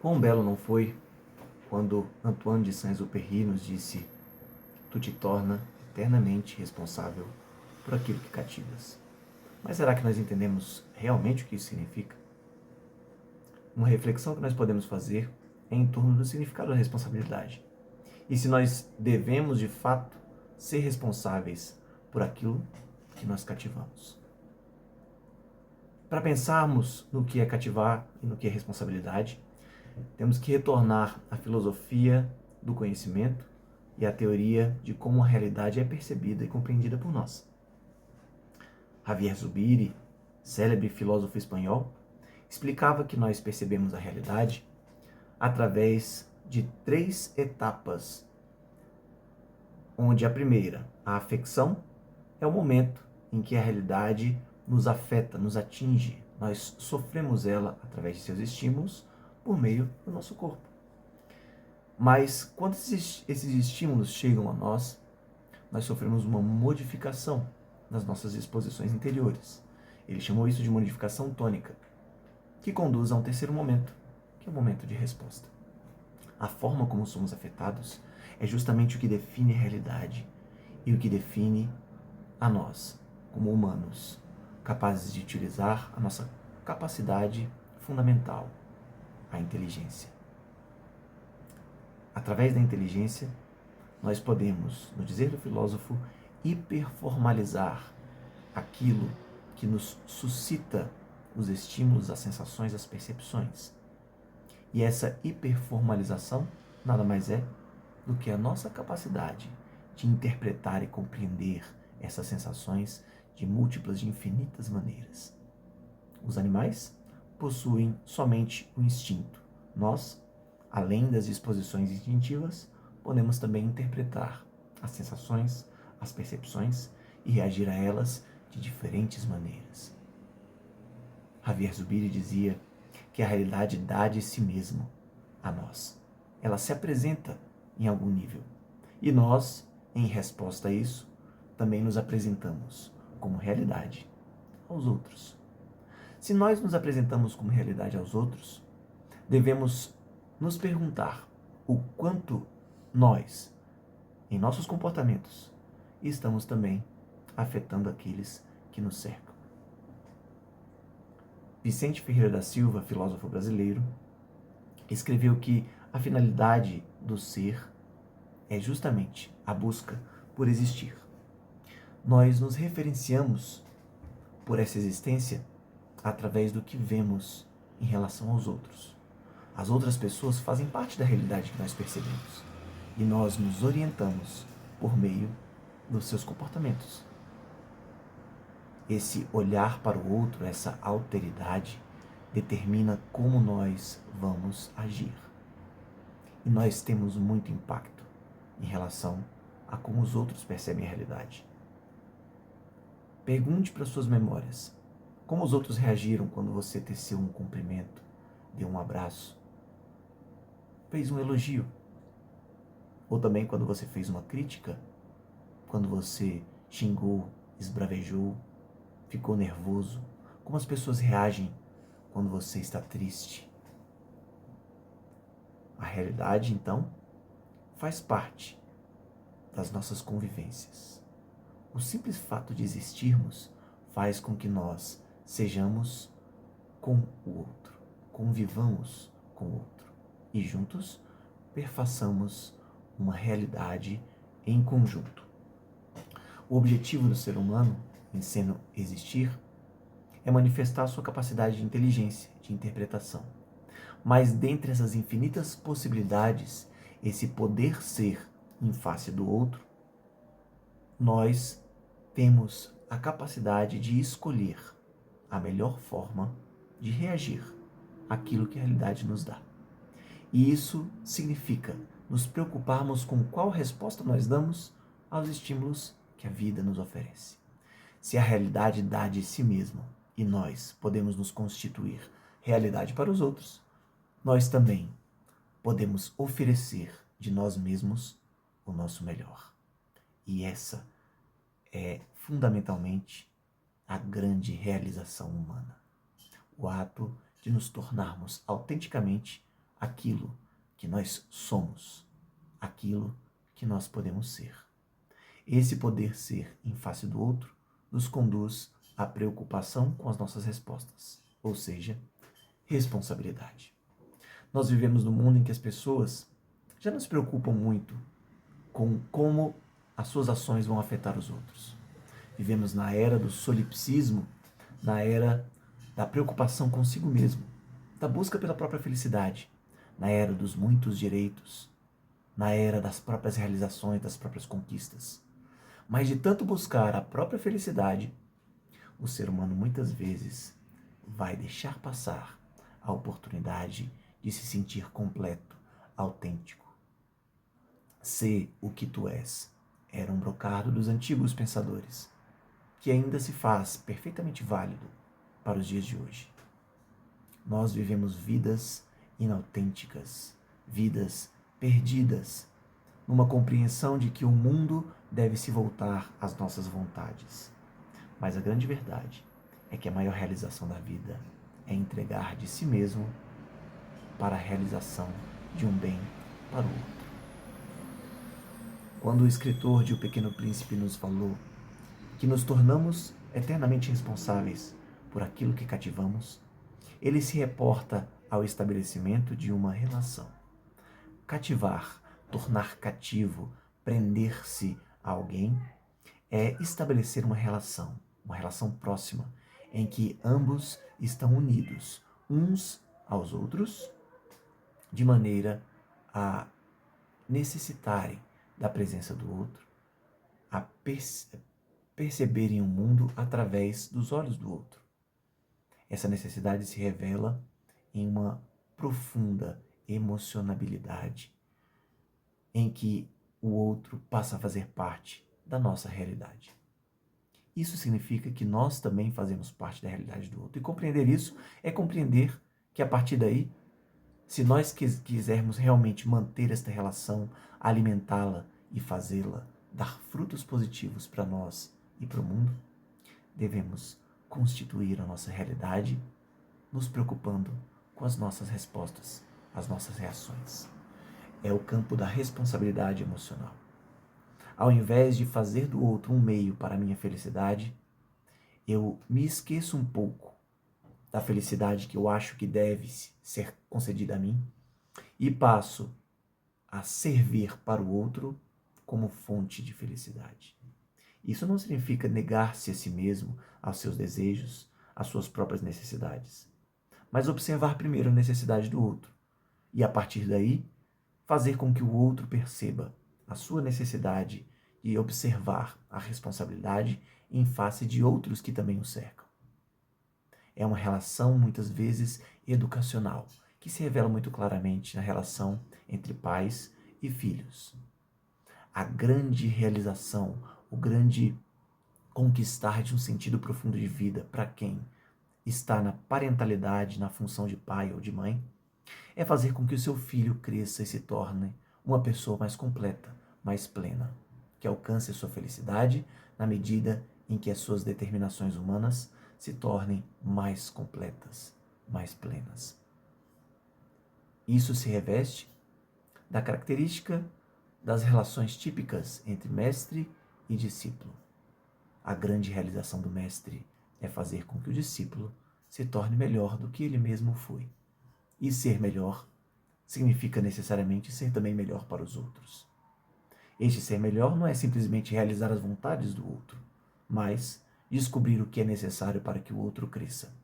Quão belo não foi quando Antoine de Saint-Exupéry nos disse: tu te torna eternamente responsável por aquilo que cativas. Mas será que nós entendemos realmente o que isso significa? Uma reflexão que nós podemos fazer é em torno do significado da responsabilidade. E se nós devemos, de fato, ser responsáveis por aquilo que nós cativamos. Para pensarmos no que é cativar e no que é responsabilidade, temos que retornar à filosofia do conhecimento e à teoria de como a realidade é percebida e compreendida por nós. Javier Zubiri, célebre filósofo espanhol, explicava que nós percebemos a realidade através de 3 etapas, onde a primeira, a afecção, é o momento em que a realidade nos afeta, nos atinge, nós sofremos ela através de seus estímulos por meio do nosso corpo. Mas quando esses estímulos chegam a nós sofremos uma modificação nas nossas disposições interiores. Ele chamou isso de modificação tônica, que conduz a um terceiro momento, que é o momento de resposta. A forma como somos afetados é justamente o que define a realidade e o que define a nós, como humanos, capazes de utilizar a nossa capacidade fundamental, a inteligência. Através da inteligência, nós podemos, no dizer do filósofo, hiperformalizar aquilo que nos suscita os estímulos, as sensações, as percepções. E essa hiperformalização nada mais é do que a nossa capacidade de interpretar e compreender essas sensações de múltiplas, de infinitas maneiras. Os animais possuem somente o instinto. Nós, além das disposições instintivas, podemos também interpretar as sensações, as percepções e reagir a elas de diferentes maneiras. Javier Zubiri dizia que a realidade dá de si mesmo a nós. Ela se apresenta em algum nível. E nós, em resposta a isso, também nos apresentamos como realidade aos outros. Se nós nos apresentamos como realidade aos outros, devemos nos perguntar o quanto nós, em nossos comportamentos, estamos também afetando aqueles que nos cercam. Vicente Ferreira da Silva, filósofo brasileiro, escreveu que a finalidade do ser é justamente a busca por existir. Nós nos referenciamos por essa existência através do que vemos em relação aos outros. As outras pessoas fazem parte da realidade que nós percebemos e nós nos orientamos por meio dos seus comportamentos. Esse olhar para o outro, essa alteridade, determina como nós vamos agir. E nós temos muito impacto em relação a como os outros percebem a realidade. Pergunte para suas memórias como os outros reagiram quando você teceu um cumprimento, deu um abraço, fez um elogio. Ou também quando você fez uma crítica, quando você xingou, esbravejou, ficou nervoso. Como as pessoas reagem quando você está triste. A realidade, então, faz parte das nossas convivências. O simples fato de existirmos faz com que nós sejamos com o outro, convivamos com o outro e juntos perfaçamos uma realidade em conjunto. O objetivo do ser humano, em sendo existir, é manifestar sua capacidade de inteligência, de interpretação. Mas dentre essas infinitas possibilidades, esse poder ser em face do outro, nós temos a capacidade de escolher a melhor forma de reagir àquilo que a realidade nos dá. E isso significa nos preocuparmos com qual resposta nós damos aos estímulos que a vida nos oferece. Se a realidade dá de si mesma e nós podemos nos constituir realidade para os outros, nós também podemos oferecer de nós mesmos o nosso melhor. E essa é fundamentalmente a grande realização humana. O ato de nos tornarmos autenticamente aquilo que nós somos, aquilo que nós podemos ser. Esse poder ser em face do outro nos conduz à preocupação com as nossas respostas, ou seja, responsabilidade. Nós vivemos num mundo em que as pessoas já não se preocupam muito com como as suas ações vão afetar os outros. Vivemos na era do solipsismo, na era da preocupação consigo mesmo, da busca pela própria felicidade, na era dos muitos direitos, na era das próprias realizações, das próprias conquistas. Mas de tanto buscar a própria felicidade, o ser humano muitas vezes vai deixar passar a oportunidade de se sentir completo, autêntico. Ser o que tu és era um brocado dos antigos pensadores, que ainda se faz perfeitamente válido para os dias de hoje. Nós vivemos vidas inautênticas, vidas perdidas, numa compreensão de que o mundo deve se voltar às nossas vontades. Mas a grande verdade é que a maior realização da vida é entregar de si mesmo para a realização de um bem para o outro. Quando o escritor de O Pequeno Príncipe nos falou que nos tornamos eternamente responsáveis por aquilo que cativamos, ele se reporta ao estabelecimento de uma relação. Cativar, tornar cativo, prender-se a alguém, é estabelecer uma relação próxima, em que ambos estão unidos uns aos outros, de maneira a necessitarem da presença do outro, a perceberem o mundo através dos olhos do outro. Essa necessidade se revela em uma profunda emocionabilidade, em que o outro passa a fazer parte da nossa realidade. Isso significa que nós também fazemos parte da realidade do outro. E compreender isso é compreender que, a partir daí, se nós quisermos realmente manter esta relação, alimentá-la e fazê-la dar frutos positivos para nós e para o mundo, devemos constituir a nossa realidade nos preocupando com as nossas respostas, as nossas reações. É o campo da responsabilidade emocional. Ao invés de fazer do outro um meio para a minha felicidade, eu me esqueço um pouco da felicidade que eu acho que deve ser concedida a mim e passo a servir para o outro como fonte de felicidade. Isso não significa negar-se a si mesmo, aos seus desejos, às suas próprias necessidades, mas observar primeiro a necessidade do outro e, a partir daí, fazer com que o outro perceba a sua necessidade de observar a responsabilidade em face de outros que também o cercam. É uma relação, muitas vezes, educacional, que se revela muito claramente na relação entre pais e filhos. A grande realização, o grande conquistar de um sentido profundo de vida para quem está na parentalidade, na função de pai ou de mãe, é fazer com que o seu filho cresça e se torne uma pessoa mais completa, mais plena, que alcance a sua felicidade na medida em que as suas determinações humanas se tornem mais completas, mais plenas. Isso se reveste da característica das relações típicas entre mestre e discípulo. A grande realização do mestre é fazer com que o discípulo se torne melhor do que ele mesmo foi. E ser melhor significa necessariamente ser também melhor para os outros. Este ser melhor não é simplesmente realizar as vontades do outro, mas descobrir o que é necessário para que o outro cresça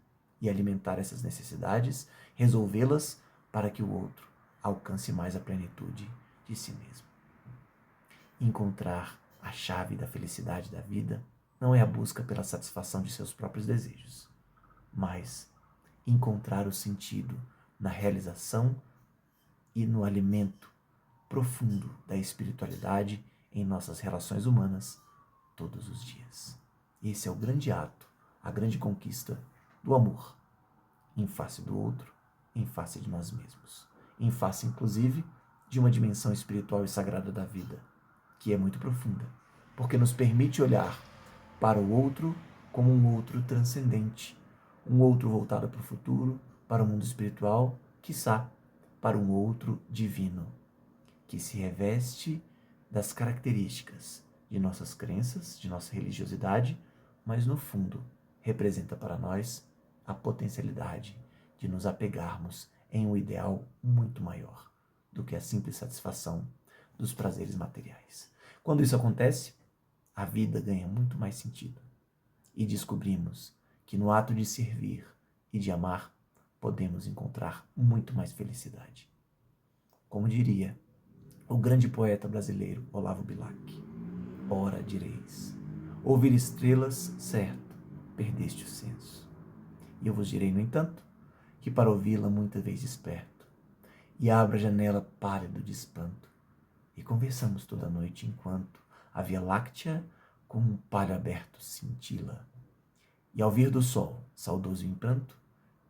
e alimentar essas necessidades, resolvê-las para que o outro alcance mais a plenitude de si mesmo. Encontrar a chave da felicidade da vida não é a busca pela satisfação de seus próprios desejos, mas encontrar o sentido na realização e no alimento profundo da espiritualidade em nossas relações humanas todos os dias. Esse é o grande ato, a grande conquista do amor, em face do outro, em face de nós mesmos, em face, inclusive, de uma dimensão espiritual e sagrada da vida, que é muito profunda, porque nos permite olhar para o outro como um outro transcendente, um outro voltado para o futuro, para o mundo espiritual, quiçá para um outro divino, que se reveste das características de nossas crenças, de nossa religiosidade, mas no fundo representa para nós a potencialidade de nos apegarmos em um ideal muito maior do que a simples satisfação dos prazeres materiais. Quando isso acontece, a vida ganha muito mais sentido e descobrimos que no ato de servir e de amar podemos encontrar muito mais felicidade. Como diria o grande poeta brasileiro Olavo Bilac: ora direis, ouvir estrelas, certo, perdeste o senso. E eu vos direi, no entanto, que para ouvi-la muita vez desperto, e abro a janela pálido de espanto, e conversamos toda a noite enquanto a Via Láctea com um palho aberto cintila. E ao vir do sol, saudoso em pranto,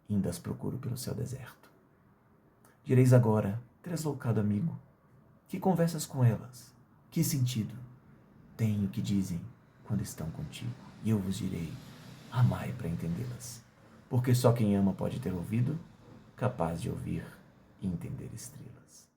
indas procuro pelo céu deserto. Direis agora, tresloucado amigo, que conversas com elas? Que sentido tem o que dizem quando estão contigo? E eu vos direi, amai para entendê-las, porque só quem ama pode ter ouvido capaz de ouvir e entender estrelas.